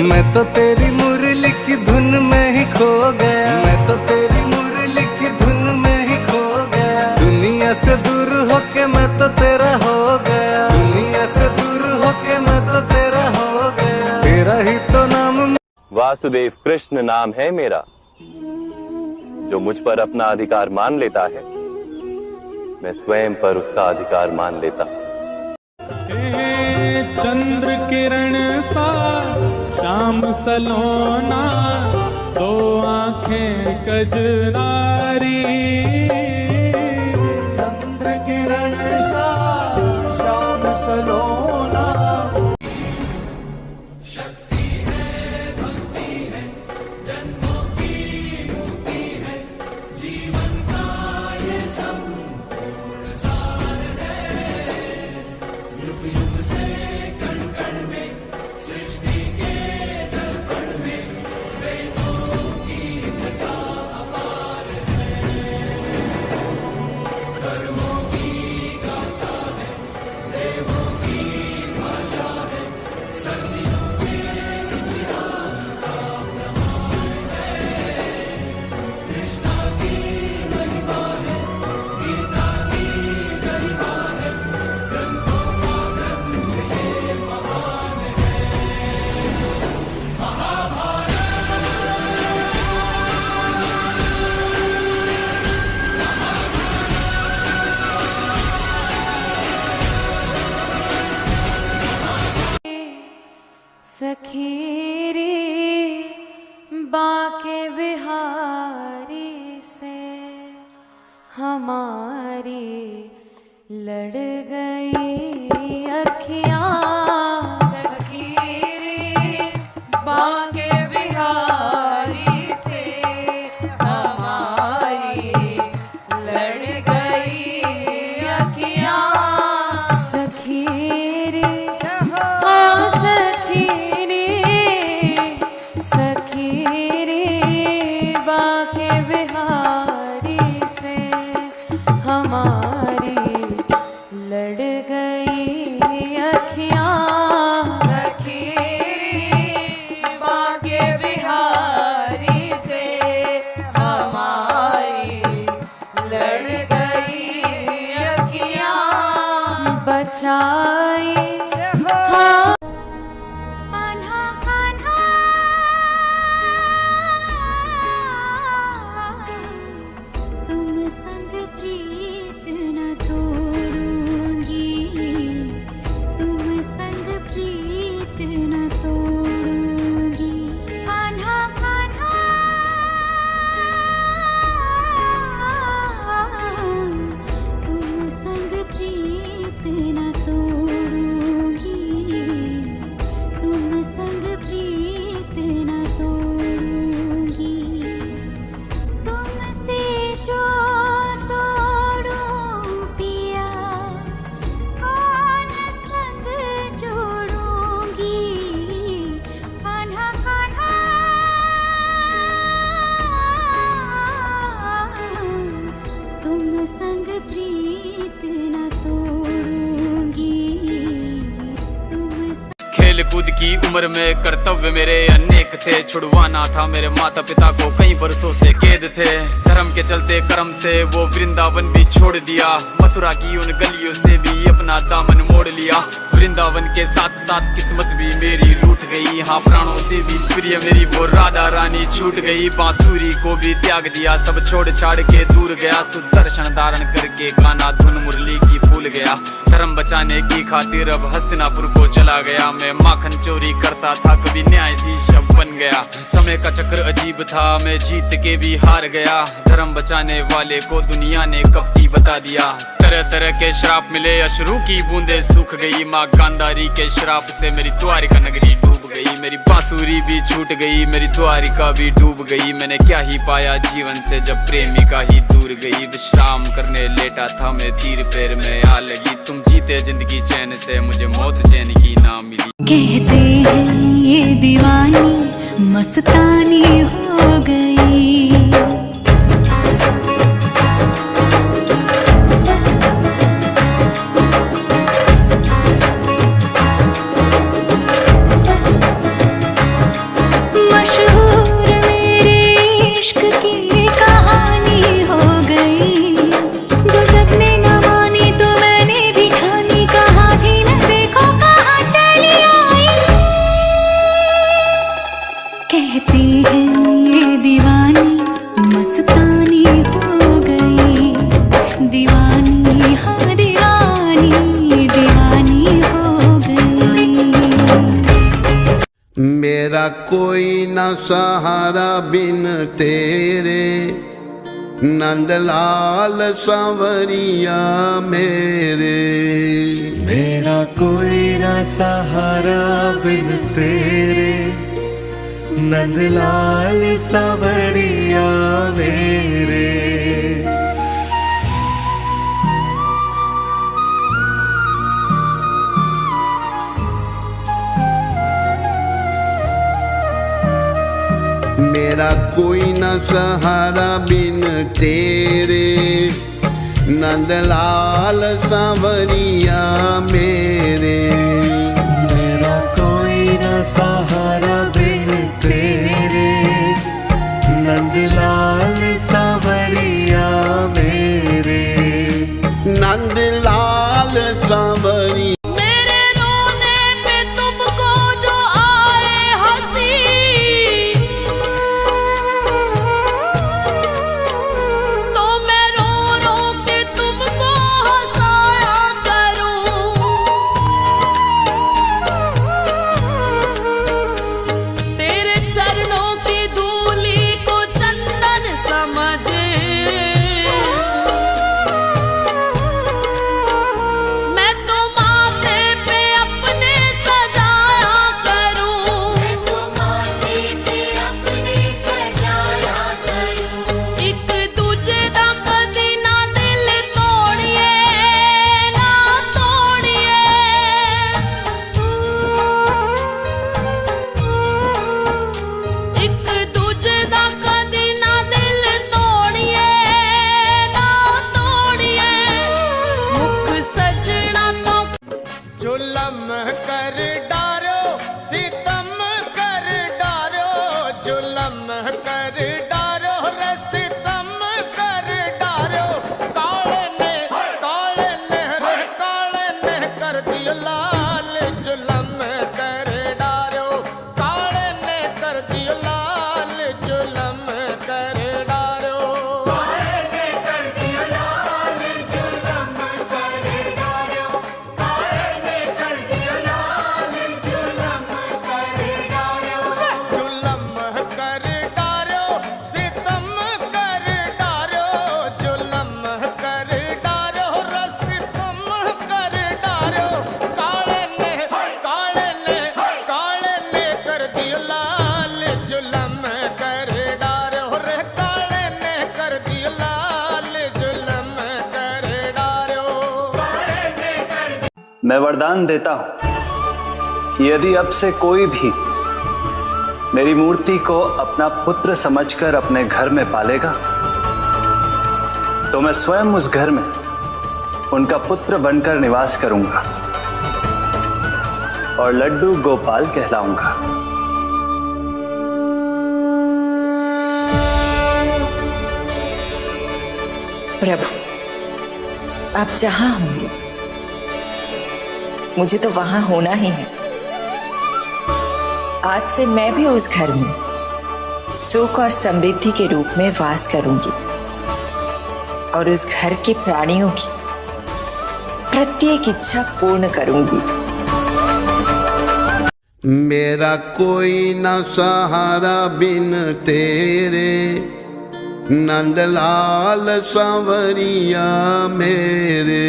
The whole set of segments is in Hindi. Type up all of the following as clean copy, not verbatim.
मैं तो तेरी मुरली की धुन में ही खो गया, मैं तो तेरी मुरली की धुन में ही खो गया। दुनिया से दूर होके मैं तो तेरा हो गया, दुनिया से दूर होके मैं तो तेरा हो गया। तेरा ही तो नाम वासुदेव कृष्ण नाम है मेरा। जो मुझ पर अपना अधिकार मान लेता है, मैं स्वयं पर उसका अधिकार मान लेता हूं। चंद्र किरण सा श्याम सलोना, दो आंखें कजरारी। चंद्र किरण सा श्याम सलोना। शक्ति है, भक्ति है, जन्मों की मुक्ति है, जीवन का ये संपूर्ण सार है। युग युग से कण कण में, सृष्टि के दर्पण में, वेदों की कथा अपार है। कर्मों की गाथा है, देवों की भाषा है, सदियों के इतिहास का प्रमाण है। कृष्णा की महिमा है, गीता की गरिमा है, ग्रंथों का ग्रंथ ये महान है। महाभारत। सखी रे बाके बिहारी से हमारी लड़ गई अखियाँ। सखी रे बाके बिहारी से हमारी लड़ गई अखियाँ। सखी रे हाँ सखी रे बाके बिहारी से हमारी लड़ गई अखियाँ। सखी रे बाके बिहारी से हमारी लड़ गई अखियाँ। बचाई हाँ कान्हा कान्हा तुम संग प्रीत न तोड़ूंगी, तुम संग प्रीत न तोड़ूंगी। कान्हा कान्हा तुम संग प्रीत न तोड़ूंगी, तुम संग प्रीत न तोड़ूंगी। तुमसे जो तोड़ूं पिया, कौन संग जोड़ूंगी। कान्हा कान्हा तुम संग प्रीत न तोड़ूंगी, तुम खेल कूद की उम्र में कर्तव्य मेरे अनेक थे। छुड़वाना था मेरे माता पिता को, कई बरसों से कैद थे। धर्म के चलते कर्म से वो वृंदावन भी छोड़ दिया, मथुरा की उन गलियों से भी अपना दामन मोड़ लिया। वृंदावन के साथ साथ किस्मत भी मेरी रूठ गई, हाँ प्राणों से भी प्रिय मेरी वो राधा रानी छूट गई। बांसुरी को भी त्याग दिया, सब छोड़ छाड़ के दूर गया। सुदर्शन धारण करके गाना धुन मुरली की भूल गया। धर्म बचाने की खातिर अब हस्तिनापुर को चला गया। मैं माखन चोरी करता था, कभी न्यायाधीश अब बन गया। समय का चक्र अजीब था, मैं जीत के भी हार गया। धर्म बचाने वाले को दुनिया ने कपटी बता दिया। तरह तरह के श्राप मिले, अश्रु की बूंदे सूख गई। माँ गांधारी के श्राप से मेरी द्वारिका नगरी डूब गई। मेरी बांसुरी भी छूट गई, मेरी द्वारिका भी डूब गई। मैंने क्या ही पाया जीवन से जब प्रेमिका ही दूर गई। विश्राम करने लेटा था मैं, तीर पैर में आ लगी। तुम जीते जिंदगी चैन से, मुझे मौत चैन की ना मिली। कहते हैं ये दीवानी मस्तानी हो गई। मेरा कोई न सहारा बिन तेरे, नंदलाल सांवरिया मेरे। मेरा कोई न सहारा बिन तेरे, नंदलाल सांवरिया मेरे। मेरा कोई न सहारा बिन तेरे, नंदलाल सांवरिया मेरे। मेरा कोई न सहारा बिन तेरे, नंदलाल सांवरिया मेरे। नंदलाल सांवरिया मैं वरदान देता हूं कि यदि अब से कोई भी मेरी मूर्ति को अपना पुत्र समझकर अपने घर में पालेगा, तो मैं स्वयं उस घर में उनका पुत्र बनकर निवास करूंगा और लड्डू गोपाल कहलाऊंगा। प्रभु, आप जहां होंगे मुझे तो वहां होना ही है। आज से मैं भी उस घर में सुख और समृद्धि के रूप में वास करूंगी और उस घर के प्राणियों की प्रत्येक इच्छा पूर्ण करूंगी। मेरा कोई न सहारा बिन तेरे, नंदलाल सांवरिया मेरे।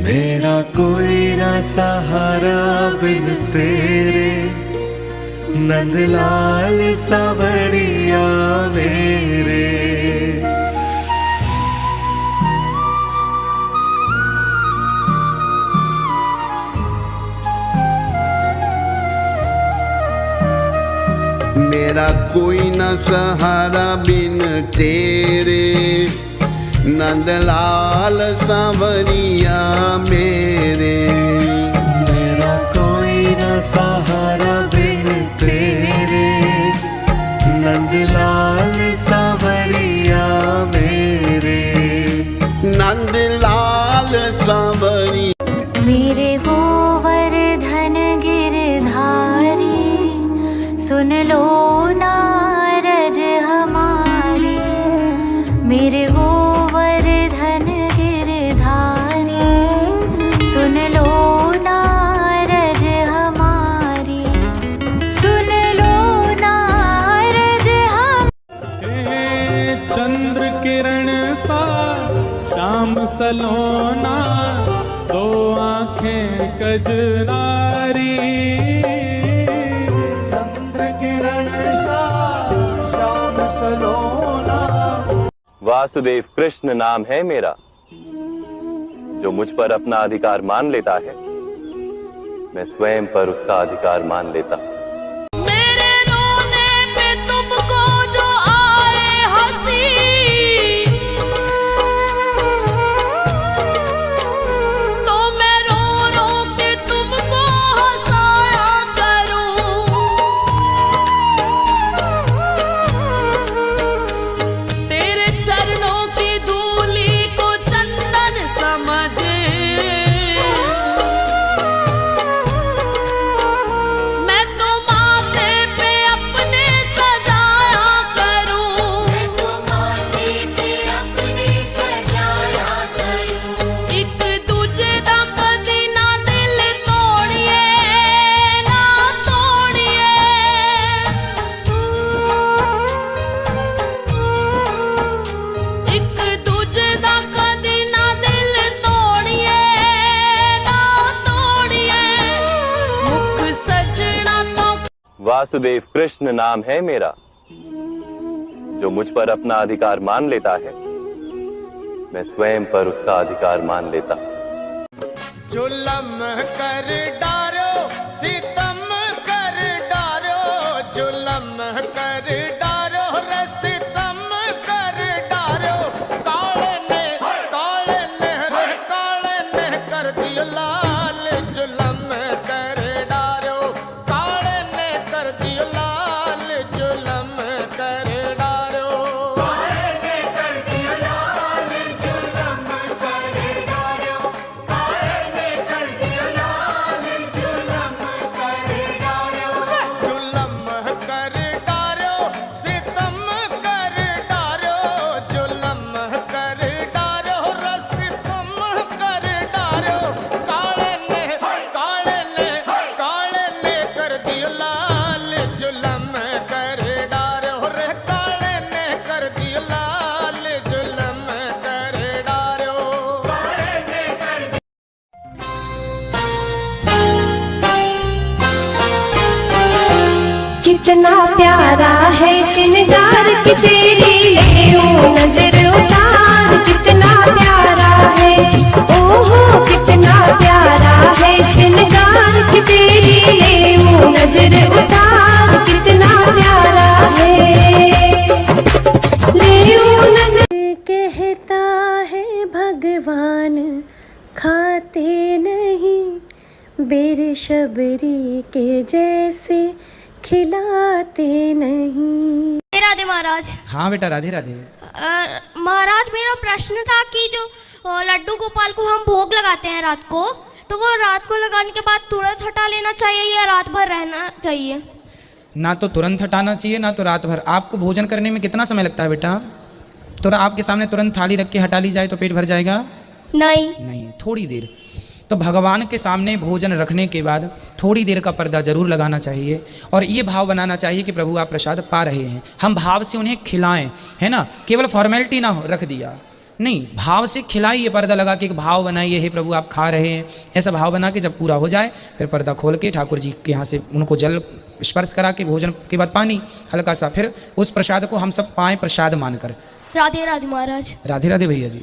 मेरा कोई न सहारा बिन तेरे, नंदलाल सांवरिया मेरे। मेरा कोई न सहारा बिन तेरे, नंदलाल सांवरिया मेरे। मेरा कोई न सहारा बिन तेरे, नंदलाल सांवरिया मेरे। नंदलाल सांवरिया मेरे गोवर्धन गिरधारी, सुन लो नारज हमारी। मेरे गोवर्धन गिरधारी, सुन लो नारज हमारी। सलोना दो आंखें कजरारी चंद्र किरण सा श्याम सलोना। वासुदेव कृष्ण नाम है मेरा, जो मुझ पर अपना अधिकार मान लेता है, मैं स्वयं पर उसका अधिकार मान लेता हूं। मेरे रोने पे तुमको जो आए हंसी, तो मैं रो रो के तुमको हंसाया करूं। तेरे चरणों की धूली को चंदन समझ, मैं तो माथे पे अपने सजाया करूं। मैं तो माथे पे अपने सजाया करूं। एक दूजे दा कदी ना दिल तोड़िए, ना तोड़िए। एक दूजे दा कदी ना दिल तोड़िए, ना तोड़िए। मुख सजना तो वासुदेव कृष्ण नाम है मेरा, जो मुझ पर अपना अधिकार मान लेता है, मैं स्वयं पर उसका अधिकार मान लेता हूं। जुलम कर डारो सितम कर डारो, जुलम कर डारो रे सितम कर डारो। काले ने कर दियो लाल, जुलम कर डारो। काले ने कर दियो लाल, जुलम कर डारो। जुलम कर डारो सितम कर डारो, जुलम कर डारो रसितम कर डारो। काले ने कर दियो लाल, जुलम कर डारो रे। काले ने कर दियो लाल, जुलम कर डारो। कितना प्यारा है श्रृंगार की तेरी ले नजर उतार। कितना प्यारा है, ओहो कितना प्यारा है श्रृंगार की तेरी ले नजर उतार। कितना प्यारा है ले नजर। कहता है भगवान खाते नहीं, बेरशबरी के जैसे खिलाते नहीं। राधे महाराज। हाँ बेटा, राधे राधे। महाराज मेरा प्रश्न था कि जो लड्डू गोपाल को हम भोग लगाते हैं रात को, तो वो रात को लगाने के बाद तुरंत हटा लेना चाहिए या रात भर रहना चाहिए? ना तो तुरंत हटाना चाहिए, ना तो रात भर। आपको भोजन करने में कितना समय लगता है बेटा? तो आपके सामने तुरंत थाली रख के हटा ली जाए तो पेट भर जाएगा? नहीं, थोड़ी देर। तो भगवान के सामने भोजन रखने के बाद थोड़ी देर का पर्दा जरूर लगाना चाहिए, और ये भाव बनाना चाहिए कि प्रभु आप प्रसाद पा रहे हैं। हम भाव से उन्हें खिलाएं, है ना, केवल फॉर्मेलिटी ना हो रख दिया, नहीं, भाव से खिलाइए। पर्दा लगा के एक भाव बनाइए, हे प्रभु आप खा रहे हैं, ऐसा भाव बना के जब पूरा हो जाए फिर पर्दा खोल के ठाकुर जी के यहाँ से उनको जल स्पर्श करा के, भोजन के बाद पानी हल्का सा, फिर उस प्रसाद को हम सब पाएँ प्रसाद मानकर। राधे राधे महाराज। राधे राधे भैया जी।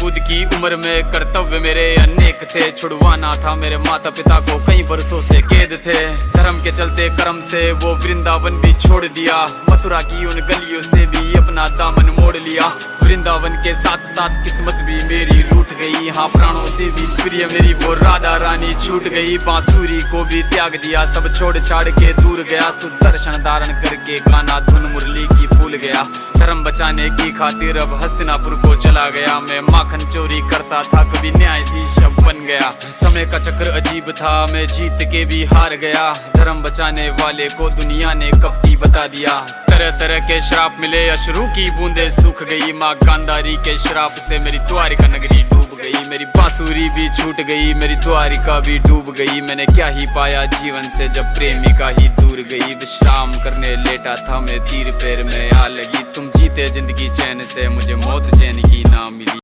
कूद की उम्र में कर्तव्य मेरे अनेक थे, छुड़वाना था मेरे माता पिता को कई बरसों से कैद थे। धर्म के चलते कर्म से वो वृंदावन भी छोड़ दिया, मथुरा की उन गलियों से भी अपना दामन मोड़ लिया। वृंदावन के साथ साथ किस्मत भी मेरी रूठ गई, हाँ प्राणों से भी प्रिय मेरी वो राधा रानी छूट गई। बांसुरी को भी त्याग दिया, सब छोड़ छाड़ के दूर गया, सुदर्शन धारण करके गाना धुन मुरली की भूल गया। धर्म बचाने की खातिर अब हस्तिनापुर को चला गया, मैं माखन चोरी करता था कभी न्यायाधीश अब बन गया। समय का चक्र अजीब था, मैं जीत के भी हार गया, धर्म बचाने वाले को दुनिया ने कपटी बता दिया। तरह तरह के श्राप मिले, अश्रु की बूंदे सूख गई, माँ गांधारी के श्राप से मेरी द्वारिका नगरी डूब गई। मेरी बांसुरी भी छूट गई, मेरी द्वारिका भी डूब गई। मैंने क्या ही पाया जीवन से जब प्रेमिका ही दूर गई। विश्राम करने लेटा था मैं, तीर पैर में आ लगी, तुम जीते जिंदगी चैन से, मुझे मौत चैन की ना मिली।